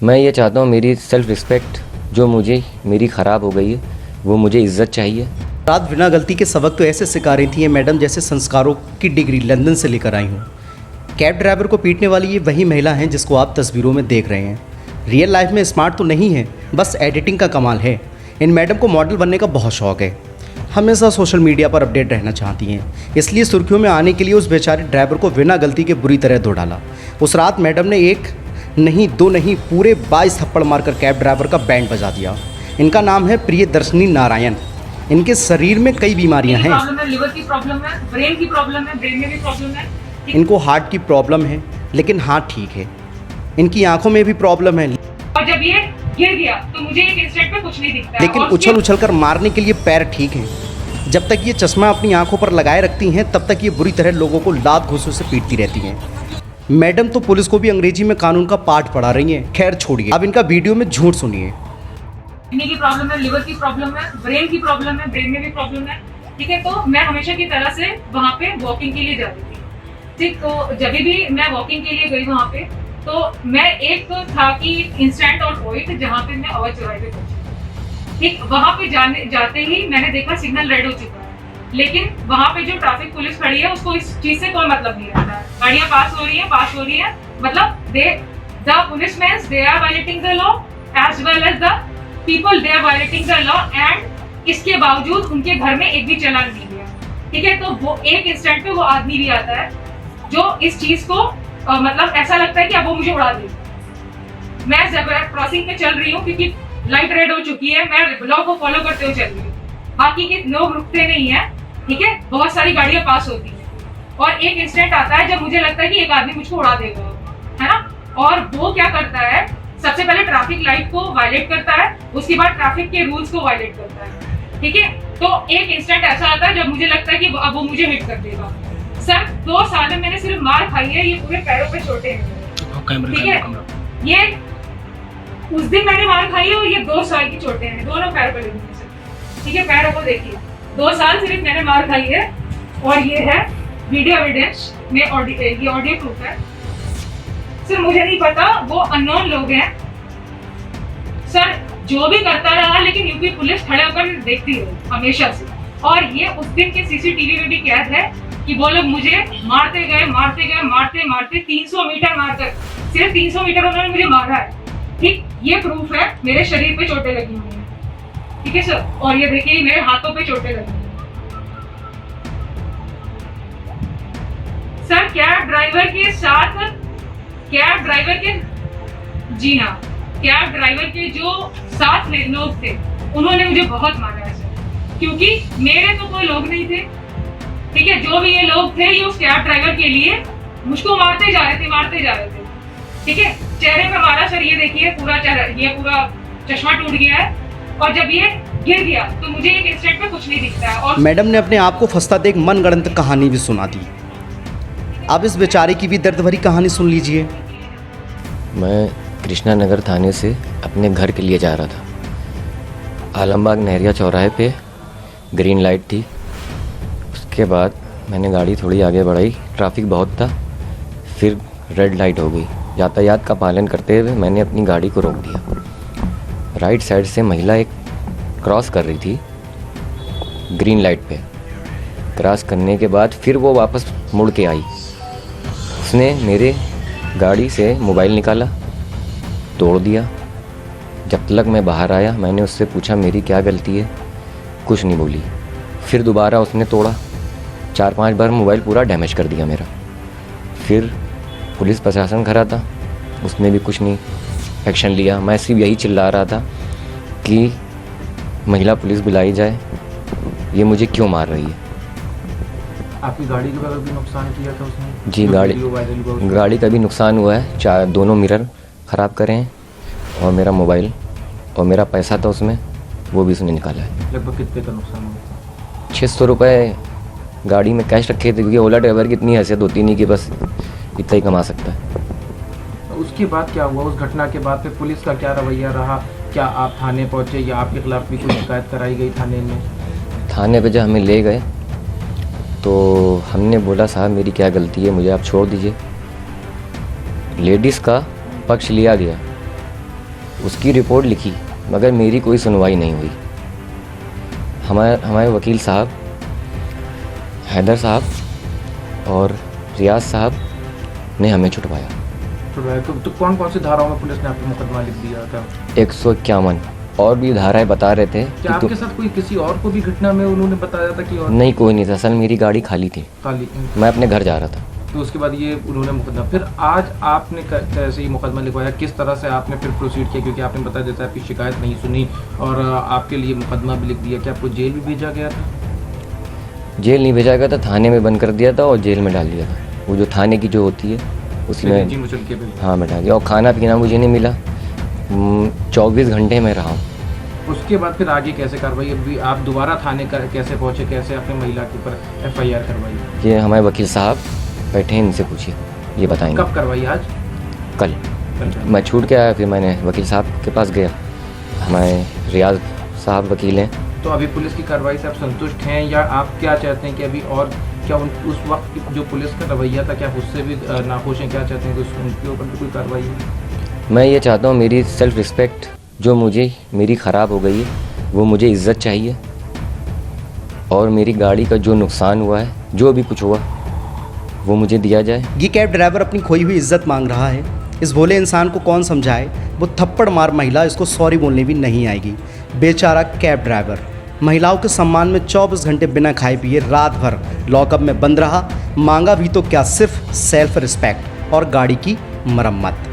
मैं ये चाहता हूँ मेरी सेल्फ रिस्पेक्ट जो मुझे मेरी ख़राब हो गई है वो मुझे इज़्ज़त चाहिए। रात बिना गलती के सबक तो ऐसे सिखा रही थी ये मैडम जैसे संस्कारों की डिग्री लंदन से लेकर आई हूँ। कैब ड्राइवर को पीटने वाली ये वही महिला हैं जिसको आप तस्वीरों में देख रहे हैं। रियल लाइफ में स्मार्ट तो नहीं है, बस एडिटिंग का कमाल है। इन मैडम को मॉडल बनने का बहुत शौक है, हमेशा सोशल मीडिया पर अपडेट रहना चाहती हैं, इसलिए सुर्खियों में आने के लिए उस बेचारे ड्राइवर को बिना गलती के बुरी तरह धो डाला। उस रात मैडम ने एक नहीं दो नहीं पूरे 22 थप्पड़ मारकर कैब ड्राइवर का बैंड बजा दिया। इनका नाम है प्रियदर्शनी नारायण। इनके शरीर में कई बीमारियां हैं। लिवर की प्रॉब्लम है, ब्रेन की प्रॉब्लम है, ब्रेन में भी प्रॉब्लम है। इनको हार्ट की प्रॉब्लम है, लेकिन हाथ ठीक है। इनकी आंखों में भी प्रॉब्लम है, और जब ये गिर गया तो मुझे एक इंस्टेंट में कुछ नहीं दिखता है। लेकिन उछल उछल कर मारने के लिए पैर ठीक हैं। जब तक ये चश्मा अपनी आंखों पर लगाए रखती हैं तब तक ये बुरी तरह लोगों को लात घूंसों से पीटती रहती हैं। मैडम तो पुलिस को भी अंग्रेजी में कानून का पाठ पढ़ा रही हैं। खैर छोड़िए, अब इनका वीडियो में झूठ सुनिए। किडनी की प्रॉब्लम है, लिवर की प्रॉब्लम है, ब्रेन की प्रॉब्लम है, ब्रेन में भी प्रॉब्लम है। ठीक है, तो मैं हमेशा की तरह से वहाँ पे वॉकिंग के लिए जाती थी। ठीक, तो जब भी मैं वॉकिंग के लिए गई वहाँ पे, तो मैं एक तो था कि इंस्टेंट और वॉइट जहाँ पे मैं अवध चौराहे पे पहुंची। ठीक, वहाँ पे जाते ही मैंने देखा सिग्नल रेड हो चुका है, लेकिन वहाँ पे जो ट्रैफिक पुलिस खड़ी है उसको इस चीज से कोई मतलब नहीं रहता है। गाड़ियाँ पास हो रही है, मतलब the policeman they are violating the law as well as the people they are violating the law, and इसके बावजूद उनके घर में एक भी चालान नहीं गया। ठीक है, तो वो एक इंस्टेंट पे वो आदमी भी आता है जो इस चीज को मतलब ऐसा लगता है कि अब वो मुझे उड़ा देगा। मैं जब क्रॉसिंग पे चल रही हूँ क्योंकि लाइट रेड हो चुकी है, मैं लॉ को फॉलो करते हुए चल रही हूँ, बाकी के लोग रुकते नहीं है। ठीक है, बहुत सारी गाड़ियां पास होती है और एक इंस्टेंट आता है जब मुझे लगता है कि एक आदमी मुझको उड़ा देगा, है ना। और वो क्या करता है, सबसे पहले ट्रैफिक लाइट को वायलेट करता है, उसके बाद ट्रैफिक के रूल्स को वायलेट करता है। ठीक है, तो एक इंस्टेंट ऐसा आता है जब मुझे लगता है कि अब वो मुझे हिट कर देगा। सर 2 साल में मैंने सिर्फ मार खाई है, ये पूरे पैरों पे चोटें हैं। ठीक है, ये उस दिन मैंने मार खाई है और ये 2 साल की चोटें हैं, दोनों पैरों पे लगी हैं। ठीक है, पैरों को देखिए, 2 साल सिर्फ मैंने मार खाई है। और ये है वीडियो एविडेंस में, ये ऑडियो प्रूफ है। सर मुझे नहीं पता, वो अननोन लोग हैं सर, जो भी करता रहा, लेकिन यूपी पुलिस खड़े होकर देखती रही हमेशा से। और ये उस दिन के सीसीटीवी में भी कैद है कि वो लोग मुझे मारते गए 300 मीटर मारकर, सिर्फ 300 मीटर उन्होंने मुझे मारा है। ठीक, ये प्रूफ है, मेरे शरीर पे चोटें लगी हुई हैं। ठीक है सर, और ये देखिए मेरे हाथों पे चोटें लगी हैं। सर कैब ड्राइवर के साथ, कैब ड्राइवर के, जी हाँ, कैब ड्राइवर के जो साथ लोग थे उन्होंने मुझे बहुत मारा है सर, क्योंकि मेरे तो कोई लोग नहीं थे। ठीक है, जो भी ये लोग थे ये उस कैब ड्राइवर के लिए मुझको मारते जा रहे थे। ठीक है, चेहरे पे मारा सर, ये देखिए पूरा चेहरा, ये पूरा चश्मा टूट गया है। और जब ये गिर गया तो मुझे एक इंस्टेंट में कुछ नहीं दिखता है। और मैडम ने अपने आप को फंसता देख मनगढ़ंत कहानी भी सुना दी। अब इस बेचारे की भी दर्द भरी कहानी सुन लीजिए। मैं कृष्णा नगर थाने से अपने घर के लिए जा रहा था। आलमबाग नहरिया चौराहे पे ग्रीन लाइट थी। उसके बाद मैंने गाड़ी थोड़ी आगे बढ़ाई, ट्रैफिक बहुत था, फिर रेड लाइट हो गई। यातायात का पालन करते हुए मैंने अपनी गाड़ी को रोक दिया। राइट साइड से महिला एक क्रॉस कर रही थी ग्रीन लाइट पे। क्रॉस करने के बाद फिर वो वापस मुड़ के आई। उसने मेरे गाड़ी से मोबाइल निकाला, तोड़ दिया। जब तक मैं बाहर आया मैंने उससे पूछा मेरी क्या गलती है, कुछ नहीं बोली। फिर दोबारा उसने तोड़ा, 4-5 बार मोबाइल पूरा डैमेज कर दिया मेरा। फिर पुलिस प्रशासन खड़ा था, उसने भी कुछ नहीं एक्शन लिया। मैं सिर्फ यही चिल्ला रहा था कि महिला पुलिस बुलाई जाए, ये मुझे क्यों मार रही है। आपकी गाड़ी का भी नुकसान किया था उसने? जी, गाड़ी का भी नुकसान हुआ है। दोनों मिरर ख़राब करे हैं और मेरा मोबाइल और मेरा पैसा था उसमें, वो भी उसने निकाला है। लगभग कितने का नुकसान हुआ? 600 रुपये गाड़ी में कैश रखे थे, क्योंकि ओला ड्राइवर की इतनी हैसियत होती नहीं कि बस इतना ही कमा सकता है। उसके बाद क्या हुआ? उस घटना के बाद फिर पुलिस का क्या रवैया रहा? क्या आप थाने पहुंचे या आपके खिलाफ भी कोई शिकायत कराई गई थाने में? थाने पे जब हमें ले गए तो हमने बोला साहब मेरी क्या गलती है, मुझे आप छोड़ दीजिए। लेडीज़ का पक्ष लिया गया उसकी रिपोर्ट लिखी मगर मेरी कोई सुनवाई नहीं हुई। हमारे वकील साहब हैदर साहब और रियाज साहब ने हमें छुटवाया। तो कौन कौन सी धाराओं में पुलिस ने आपको मुकदमा लिख दिया था? 151 और भी धाराएं बता रहे थे क्या आपके साथ कोई किसी और को भी घटना में उन्होंने बताया था कि और नहीं, कोई नहीं था। असल मेरी गाड़ी खाली थी, खाली? मैं अपने घर जा रहा था। तो उसके बाद ये उन्होंने मुकदमा, फिर आज आपने कैसे ही मुकदमा लिखवाया, किस तरह से आपने फिर प्रोसीड किया? क्योंकि आपने बताया जैसे आपकी शिकायत नहीं सुनी और आपके लिए मुकदमा भी लिख दिया, क्या आपको जेल भी भेजा गया था? जेल नहीं भेजा गया था, थाने में बंद कर दिया था और जेल में डाल दिया था। वो जो थाने की जो होती है उसी में, जी मुचल के भी। हाँ मैं डाल दिया। और खाना पीना मुझे नहीं मिला, 24 घंटे में रहा हूँ। उसके बाद फिर आगे कैसे कार्रवाई? अभी आप दोबारा थाने का कैसे पहुँचे, कैसे आपने महिला के ऊपर FIR करवाई? ये हमारे वकील साहब बैठे हैं, इनसे पूछिए, ये बताएंगे। कब करवाई? आज? कल मैं छूट के आया, फिर मैंने वकील साहब के पास गया। हमारे रियाज साहब वकील हैं। तो अभी पुलिस की कार्रवाई से आप संतुष्ट हैं या आप क्या चाहते हैं कि अभी और क्या उस वक्त जो पुलिस का रवैया था क्या उससे भी नाखुश हैं? क्या चाहते हैं कि उनके ऊपर भी कोई कार्रवाई हो? मैं ये चाहता हूँ मेरी सेल्फ रिस्पेक्ट जो मेरी ख़राब हो गई है, वो मुझे इज़्ज़त चाहिए और मेरी गाड़ी का जो नुकसान हुआ है, जो भी कुछ हुआ, वो मुझे दिया जाए। ये कैब ड्राइवर अपनी खोई हुई इज्जत मांग रहा है। इस भोले इंसान को कौन समझाए? वो थप्पड़ मार महिला इसको सॉरी बोलने भी नहीं आएगी। बेचारा कैब ड्राइवर महिलाओं के सम्मान में 24 घंटे बिना खाए पिए रात भर लॉकअप में बंद रहा। मांगा भी तो क्या, सिर्फ सेल्फ रिस्पेक्ट और गाड़ी की मरम्मत।